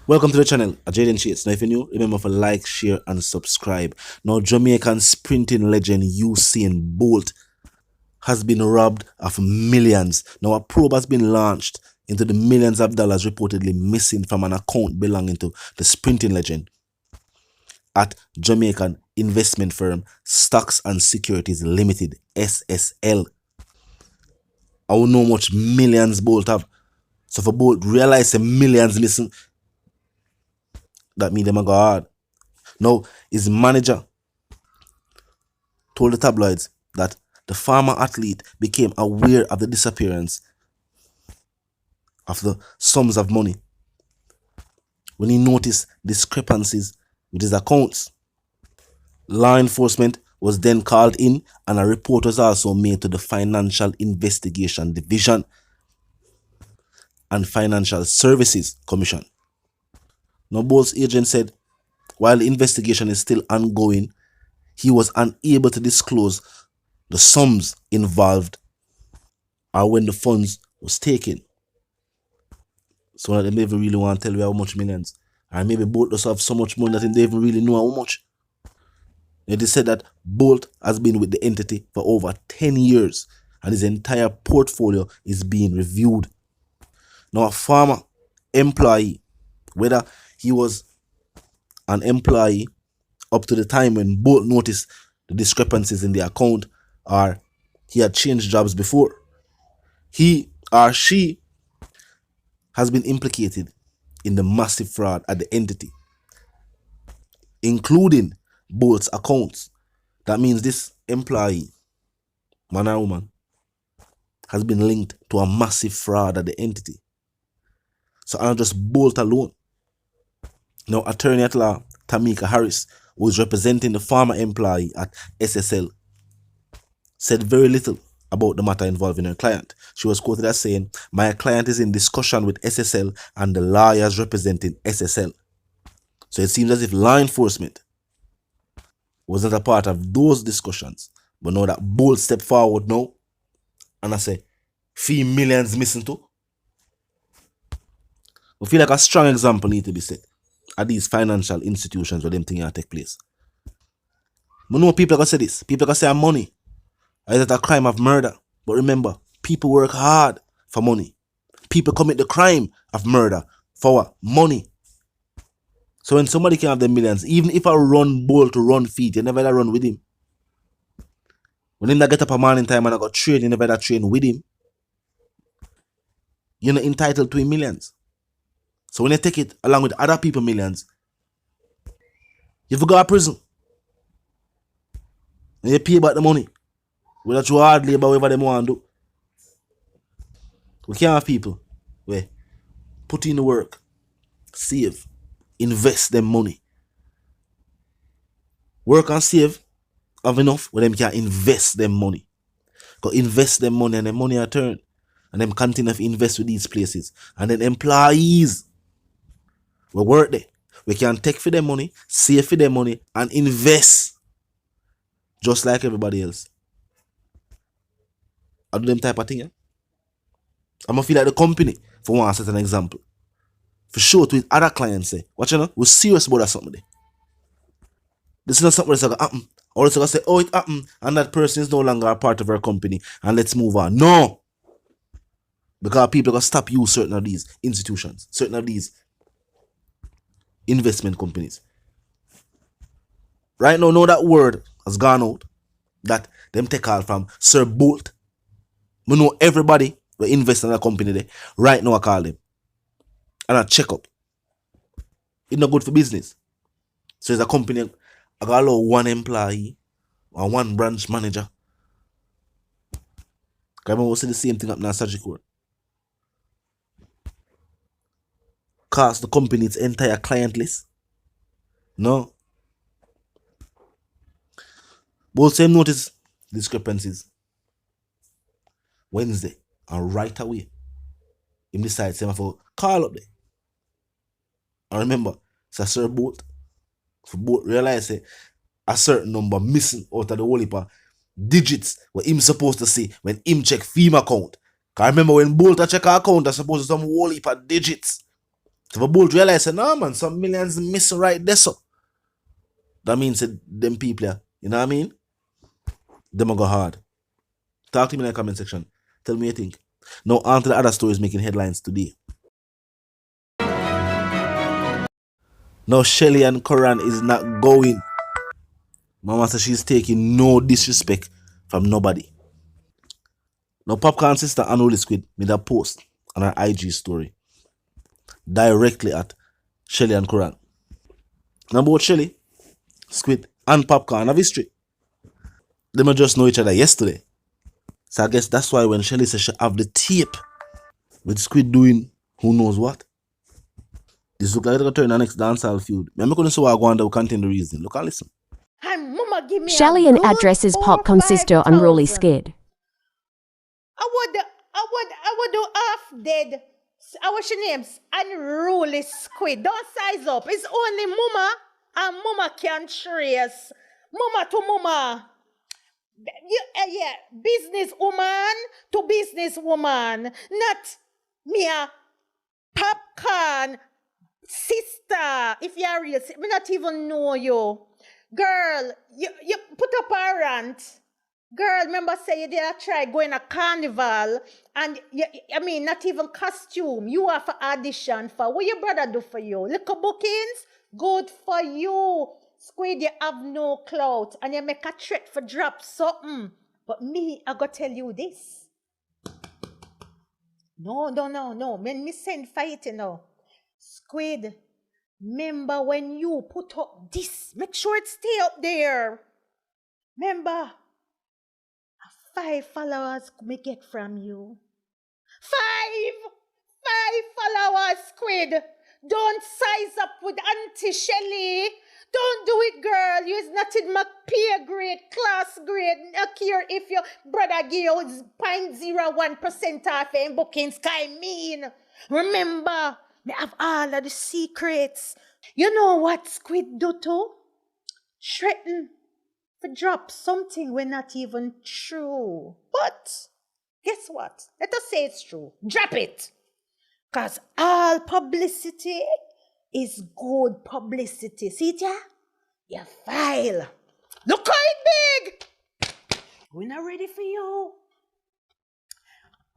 Welcome to the channel, Jaden Chase. Now, if you're new, remember to like, share, and subscribe. Now, Jamaican sprinting legend Usain Bolt has been robbed of millions. Now, a probe has been launched into the millions of dollars reportedly missing from an account belonging to the sprinting legend at Jamaican investment firm Stocks and Securities Limited, SSL. I don't know how much millions Bolt have. So, for Bolt realize the millions missing, that means them a go hard. Now, his manager told the tabloids that the former athlete became aware of the disappearance of the sums of money when he noticed discrepancies with his accounts. Law enforcement was then called in, and a report was also made to the Financial Investigation Division and Financial Services Commission. Now, Bolt's agent said while the investigation is still ongoing, he was unable to disclose the sums involved or when the funds was taken. So they never really want to tell you how much millions. Or maybe Bolt does have so much money that they even really know how much. They said that Bolt has been with the entity for over 10 years and his entire portfolio is being reviewed. Now, a former employee, whether he was an employee up to the time when Bolt noticed the discrepancies in the account, or he had changed jobs before, he or she has been implicated in the massive fraud at the entity, including Bolt's accounts. That means this employee, man or woman, has been linked to a massive fraud at the entity. So I'm just Bolt alone. Now, attorney at law Tamika Harris, who is representing the former employee at SSL, said very little about the matter involving her client. She was quoted as saying, "My client is in discussion with SSL and the lawyers representing SSL." So it seems as if law enforcement wasn't a part of those discussions. But now that Bolt stepped forward now, and I say, fee millions missing too. I feel like a strong example need to be set at these financial institutions where them things take place. I know people are going to say this. People are going to say money is it a crime of murder. But remember, people work hard for money. People commit the crime of murder for what? Money. So when somebody can have the millions, even if I run Bolt to run feet, you never run with him. When him that get up a morning time and I got train, you never train with him. You're not entitled to millions. So when you take it along with other people millions, you have to go to prison. And you pay back the money. Whether you hard labor, whatever they want to do. We can't have people where put in the work, save, invest them money. Work and save have enough where them can invest them money. Go invest them money and the money return. And them continue to invest with these places. And then employees we work there. We can take for their money, save for their money, and invest just like everybody else. I do them type of thing. Yeah? I'm gonna feel like the company, for one, set an example. For sure, to other clients say, watch you know, we're serious about that something there. This is not something that's gonna happen. Or it's gonna say, oh, it happened, and that person is no longer a part of our company, and let's move on. No! Because people are gonna stop use certain of these institutions, certain of these investment companies. Right now, that word has gone out that them take all from Sir Bolt. We know everybody will invest in a company there. Right now, I call them. And I check up. It's not good for business. So, as a company, I got allow one employee or one branch manager. I remember we see the same thing happening at Surgical. Cost the company its entire client list. No. Both same notice discrepancies Wednesday, and right away him decides him for call up there. And remember, it's a Sir Bolt. For Bolt realize a certain number missing out of the whole heap of digits what him supposed to see when him check FEMA account. Cause remember when Bolt check our account, I suppose some whole heap of digits. So if a bolt realize, no man, some millions missing right there, so that means that them people, you know what I mean? Them a go hard. Talk to me in the comment section. Tell me what you think. Now on to the other stories making headlines today. Now Shelly and Koran is not going. Mama says she's taking no disrespect from nobody. Now Popcorn sister Unruly Squid made a post on her IG story directly at Shelly and Koran. Now both Shelly, Squid and Popcorn have history. They might just know each other yesterday. So I guess that's why when Shelly says she have the tape with Squid doing who knows what, this look like they're going to turn the next dancehall feud. I'm not going to say what I go on that will contain the reason. Look and listen. Shelly and addresses Popcorn sister Unruly Squid. I would do half dead. What's your names? Unruly Squid. Don't size up. It's only mama and mama can trace. Mama to mama. Yeah, business woman to business woman. Not me a Popcorn sister. If you're real, me not even know you. Girl, you put up a rant. Girl, remember say you did try going a carnival and not even costume. You have to audition for what your brother do for you. Little bookings, good for you. Squid, you have no clout and you make a threat for drop something. But me, I go tell you this. No. Me send fight, you know. Squid, remember when you put up this, make sure it stay up there. Remember, 5 followers me get from you. 5 followers, Squid. Don't size up with Auntie Shelly. Don't do it, girl. You is not in my peer grade, class grade. Not care if your brother give you 0.01% off in bookings. I mean, remember, me have all of the secrets. You know what Squid do too? Threaten to drop something we're not even true. But guess what? Let us say it's true. Drop it. Because all publicity is good publicity. See it, yeah? Your file. Look how it big. We're not ready for you.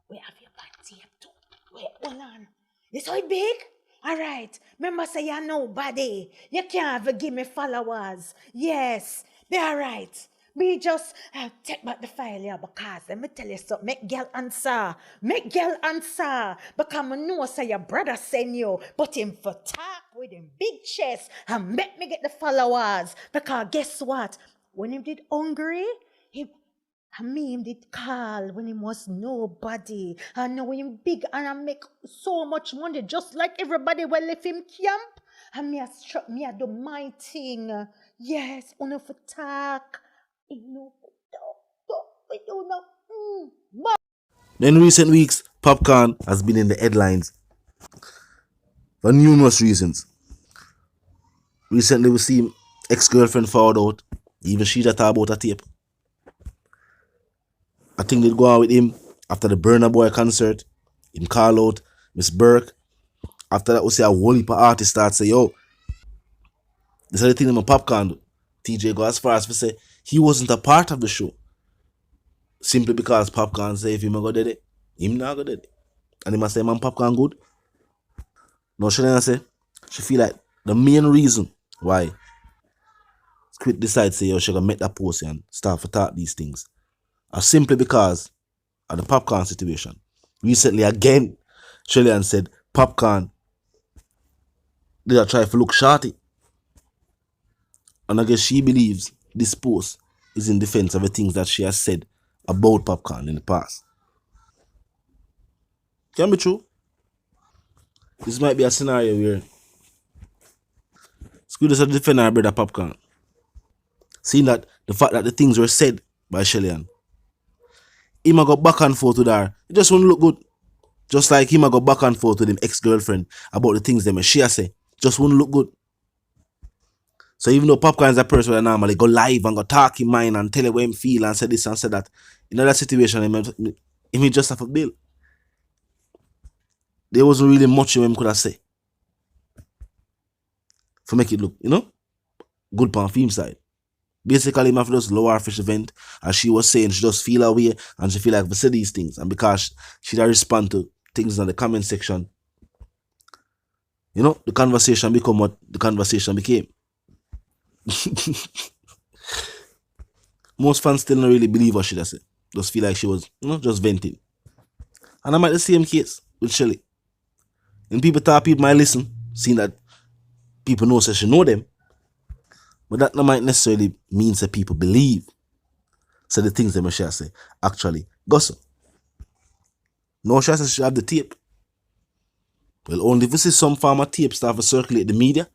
We have your bad tape too. Wait, hold on. This how it big? All right. Remember say you're nobody. You can't even give me followers. Yes. Be all right. Me just take back the file here because let me tell you something. Make girl answer. Because I know say your brother send you. But him for talk with him big chest and make me get the followers. Because guess what? When him did hungry, him did call when he was nobody. I know him big and I make so much money just like everybody will leave him camp. And me I do my thing. Yes, on for talk. In recent weeks, Popcorn has been in the headlines for numerous reasons. Recently, we see ex-girlfriend found out. Even she just talk about a tape. I think they'd go out with him after the Burna Boy concert. Him call out Miss Burke. After that, we see a whole heap of artists start say, yo, this is the thing that my Popcorn do. TJ go as far as to say he wasn't a part of the show. Simply because Popcorn say if him go dead it, him not go dead it. And he must say, man, Popcorn good. No, she say she feel like the main reason why Squid decides say yo she gonna make that post and start to talk these things are simply because of the Popcorn situation. Recently again, Shelly said Popcorn did try to look shorty. And I guess she believes this post is in defense of the things that she has said about Popcorn in the past. Can be true. This might be a scenario where Squid is a defender her brother Popcorn. Seeing that the fact that the things were said by Shelly him a go back and forth with her, it just won't look good. Just like him a go back and forth with him ex-girlfriend about the things them she say, just won't look good. So even though Popcorn is a person that normally go live and go talk in mind and tell you what him feel and say this and say that, in that situation him just have a bill. There wasn't really much him could have said. For make it look, good on film side. Basically, my just lower fish event, as she was saying, she just feel away and she feel like we say these things. And because she don't respond to things in the comment section, the conversation become what the conversation became. Most fans still don't really believe what she does say. Just feel like she was, just venting. And I'm at the same case with Shelly. And people might listen, seeing that people know so she know them. But that might necessarily mean that people believe. So the things that she say actually gossip. No, she says she have the tape. Well, only if you see some form of tape start to circulate the media,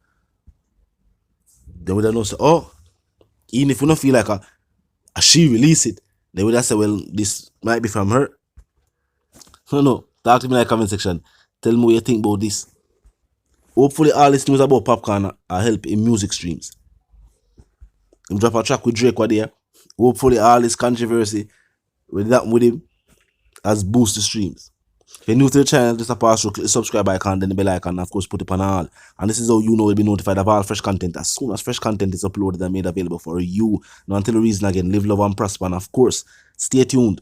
then we don't know. So, even if we don't feel like she release it, then we just say, well, this might be from her. No. Talk to me in the comment section. Tell me what you think about this. Hopefully, all this news about popcorn will help in music streams. Him drop a track with Drake there. Hopefully, all this controversy with him has boost the streams. If you're new to the channel, just pass through, click the subscribe icon, then the bell icon, and of course put it on all. And this is how you know you'll be notified of all fresh content as soon as fresh content is uploaded and made available for you. Now until the reason again, live, love, and prosper, and of course, stay tuned.